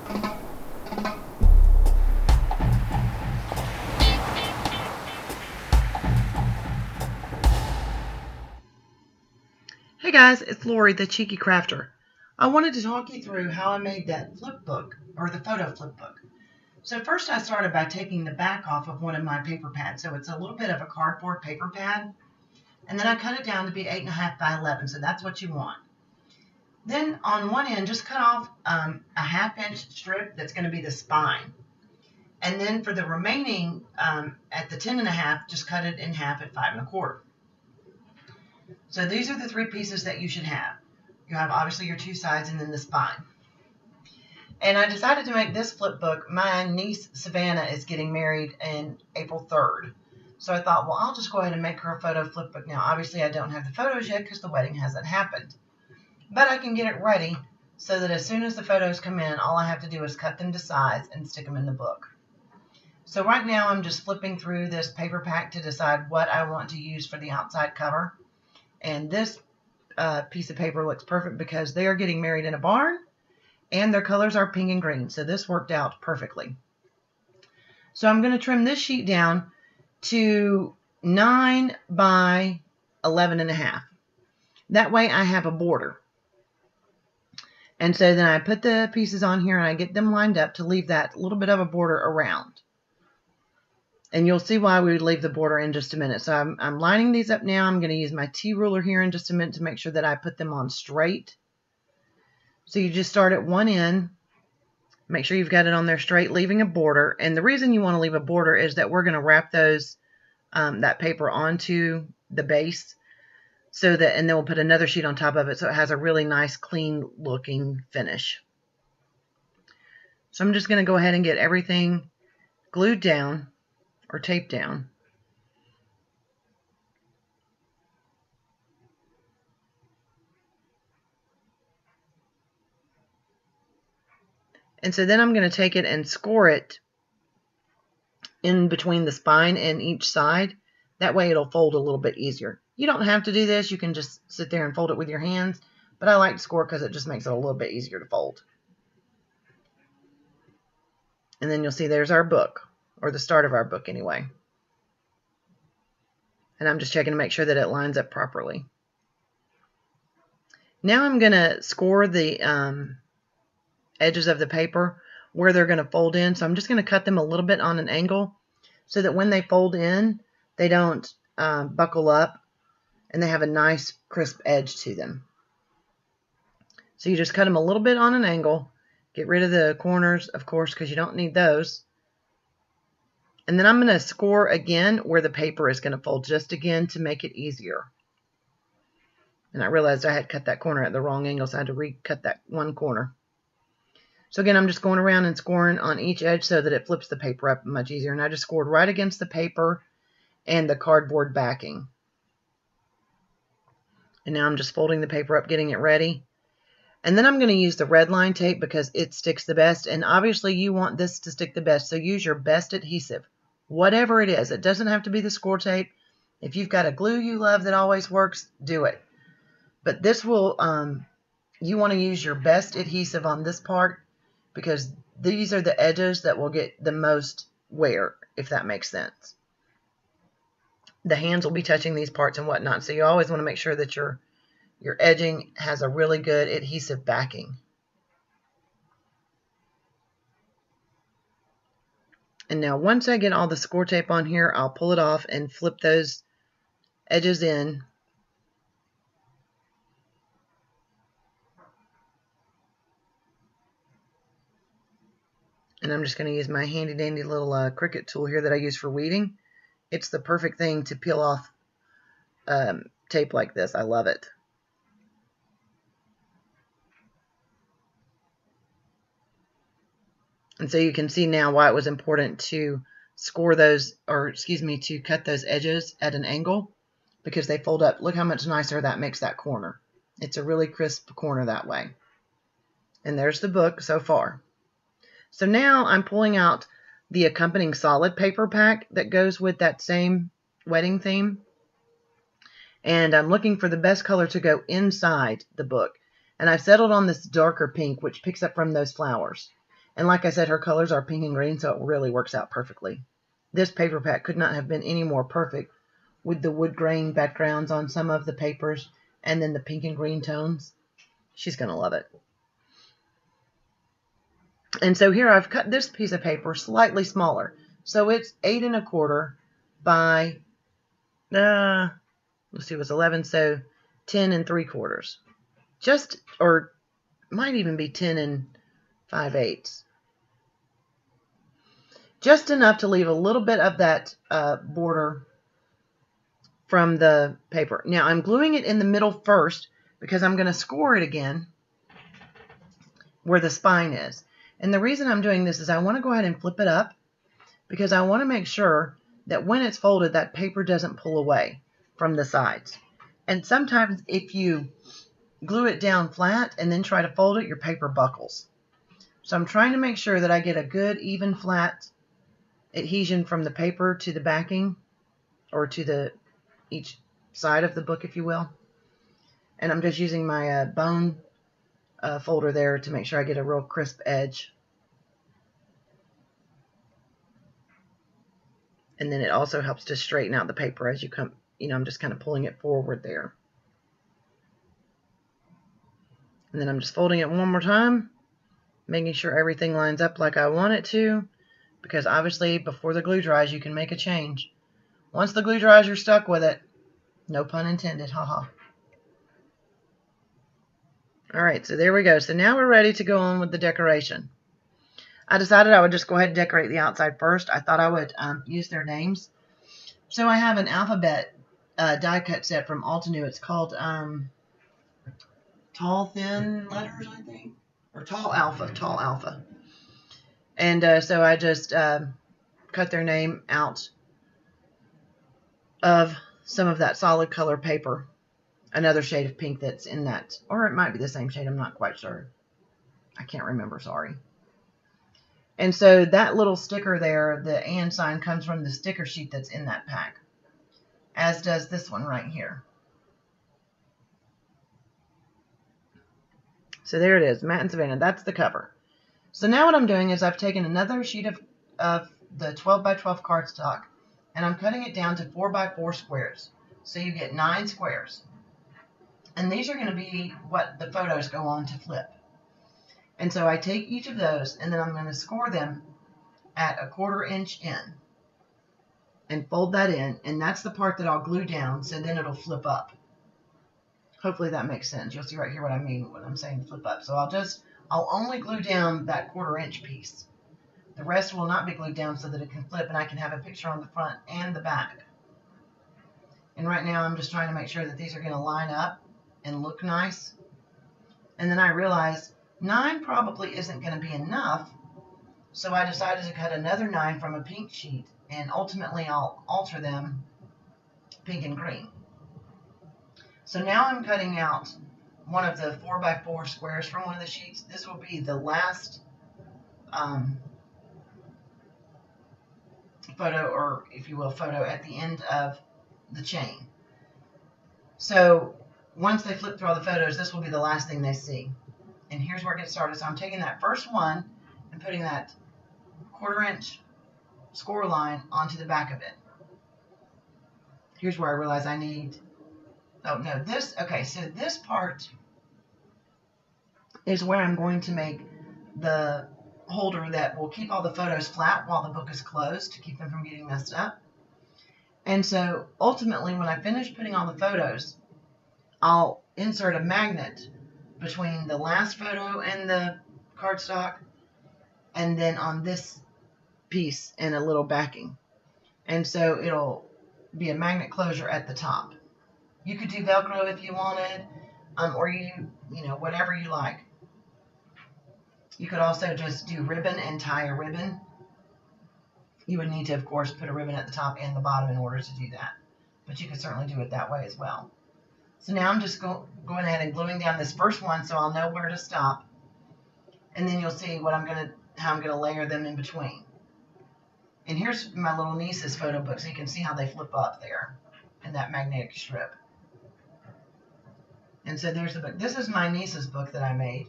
Hey guys, it's Lori, the Cheeky Crafter. I wanted to talk you through how I made that flip book, or the photo flip book. So first I started by taking the back off of one of my paper pads. So it's a little bit of a cardboard paper pad. And then I cut it down to be 8.5 by 11. So that's what you want. Then on one end, just cut off a 1/2 inch strip that's going to be the spine. And then for the remaining, at the 10.5, just cut it in half at 5.25. So these are the 3 pieces that you should have. You have obviously your 2 sides and then the spine. And I decided to make this flip book. My niece Savannah is getting married in April 3rd. So I thought, well, I'll just go ahead and make her a photo flip book now. Obviously I don't have the photos yet because the wedding hasn't happened. But I can get it ready so that as soon as the photos come in, all I have to do is cut them to size and stick them in the book. So right now I'm just flipping through this paper pack to decide what I want to use for the outside cover. And this piece of paper looks perfect because they are getting married in a barn and their colors are pink and green. So this worked out perfectly. So I'm going to trim this sheet down to 9 by 11.5. That way I have a border. And so then I put the pieces on here and I get them lined up to leave that little bit of a border around. And you'll see why we would leave the border in just a minute. So I'm lining these up now. I'm going to use my T-ruler here in just a minute to make sure that I put them on straight. So you just start at one end. Make sure you've got it on there straight, leaving a border. And the reason you want to leave a border is that we're going to wrap those that paper onto the base. So that, and then we'll put another sheet on top of it so it has a really nice, clean looking finish. So I'm just going to go ahead and get everything glued down or taped down. And so then I'm going to take it and score it in between the spine and each side. That way it'll fold a little bit easier. You don't have to do this. You can just sit there and fold it with your hands. But I like to score because it just makes it a little bit easier to fold. And then you'll see there's our book, or the start of our book anyway. And I'm just checking to make sure that it lines up properly. Now I'm going to score the edges of the paper where they're going to fold in. So I'm just going to cut them a little bit on an angle so that when they fold in, they don't buckle up and they have a nice crisp edge to them. So you just cut them a little bit on an angle. Get rid of the corners, of course, because you don't need those. And then I'm going to score again where the paper is going to fold, just again to make it easier. And I realized I had cut that corner at the wrong angle, so I had to recut that one corner. So again, I'm just going around and scoring on each edge so that it flips the paper up much easier. And I just scored right against the paper and the cardboard backing. And now I'm just folding the paper up, getting it ready. And then I'm going to use the red line tape because it sticks the best. And obviously you want this to stick the best, so use your best adhesive. Whatever it is. It doesn't have to be the score tape. If you've got a glue you love that always works, do it. But this will, you want to use your best adhesive on this part because these are the edges that will get the most wear, if that makes sense. The hands will be touching these parts and whatnot, so you always want to make sure that your edging has a really good adhesive backing. And now once I get all the score tape on here, I'll pull it off and flip those edges in. And I'm just going to use my handy dandy little Cricut tool here that I use for weeding. It's the perfect thing to peel off tape like this. I love it. And so you can see now why it was important to score those, or excuse me, to cut those edges at an angle, because they fold up. Look how much nicer that makes that corner. It's a really crisp corner that way. And there's the book so far. So now I'm pulling out the accompanying solid paper pack that goes with that same wedding theme. And I'm looking for the best color to go inside the book. And I've settled on this darker pink, which picks up from those flowers. And like I said, her colors are pink and green, so it really works out perfectly. This paper pack could not have been any more perfect with the wood grain backgrounds on some of the papers and then the pink and green tones. She's going to love it. And so here I've cut this piece of paper slightly smaller. So it's 8 1/4 by, let's see, it was 11, so 10 3/4. Just, or might even be 10 5/8. Just enough to leave a little bit of that border from the paper. Now I'm gluing it in the middle first because I'm going to score it again where the spine is. And the reason I'm doing this is I want to go ahead and flip it up because I want to make sure that when it's folded, that paper doesn't pull away from the sides. And sometimes if you glue it down flat and then try to fold it, your paper buckles. So I'm trying to make sure that I get a good, even, flat adhesion from the paper to the backing, or to each side of the book, if you will. And I'm just using my bone folder there to make sure I get a real crisp edge. And then it also helps to straighten out the paper as you come, I'm just kind of pulling it forward there. And then I'm just folding it one more time, making sure everything lines up like I want it to, because obviously before the glue dries, you can make a change. Once the glue dries, you're stuck with it. No pun intended, haha. All right, so there we go. So now we're ready to go on with the decoration. I decided I would just go ahead and decorate the outside first. I thought I would use their names. So I have an alphabet die cut set from Altenew. It's called Tall Thin Letters, I think, or Tall Alpha. And so I just cut their name out of some of that solid color paper. Another shade of pink that's in that, or it might be the same shade, I'm not quite sure. I can't remember, sorry. And so that little sticker there, the and sign, comes from the sticker sheet that's in that pack, as does this one right here. So there it is, Matt and Savannah, that's the cover. So now what I'm doing is I've taken another sheet of the 12 by 12 cardstock, and I'm cutting it down to 4 by 4 squares. So you get 9 squares. And these are going to be what the photos go on to flip. And so I take each of those, and then I'm going to score them at 1/4 inch in. And fold that in, and that's the part that I'll glue down, so then it'll flip up. Hopefully that makes sense. You'll see right here what I mean when I'm saying flip up. So I'll only glue down that 1/4 inch piece. The rest will not be glued down so that it can flip, and I can have a picture on the front and the back. And right now I'm just trying to make sure that these are going to line up and look nice. And then I realized 9 probably isn't going to be enough, so I decided to cut another 9 from a pink sheet, and ultimately I'll alter them pink and green. So now I'm cutting out one of the 4 by 4 squares from one of the sheets. This will be the last photo, or if you will, photo at the end of the chain. So once they flip through all the photos, this will be the last thing they see. And here's where it gets started. So I'm taking that first one and putting that 1/4 inch score line onto the back of it. Here's where I realize I need, okay, so this part is where I'm going to make the holder that will keep all the photos flat while the book is closed to keep them from getting messed up. And so ultimately, when I finish putting all the photos, I'll insert a magnet between the last photo and the cardstock, and then on this piece and a little backing. And so it'll be a magnet closure at the top. You could do Velcro if you wanted, or whatever you like. You could also just do ribbon and tie a ribbon. You would need to, of course, put a ribbon at the top and the bottom in order to do that. But you could certainly do it that way as well. So now I'm just going ahead and gluing down this first one so I'll know where to stop. And then you'll see how I'm going to layer them in between. And here's my little niece's photo book, so you can see how they flip up there in that magnetic strip. And so there's the book. This is my niece's book that I made.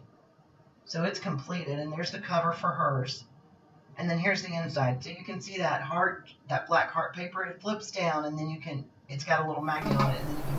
So it's completed, and there's the cover for hers. And then here's the inside. So you can see that heart, that black heart paper, it flips down, and then it's got a little magnet on it, and then you can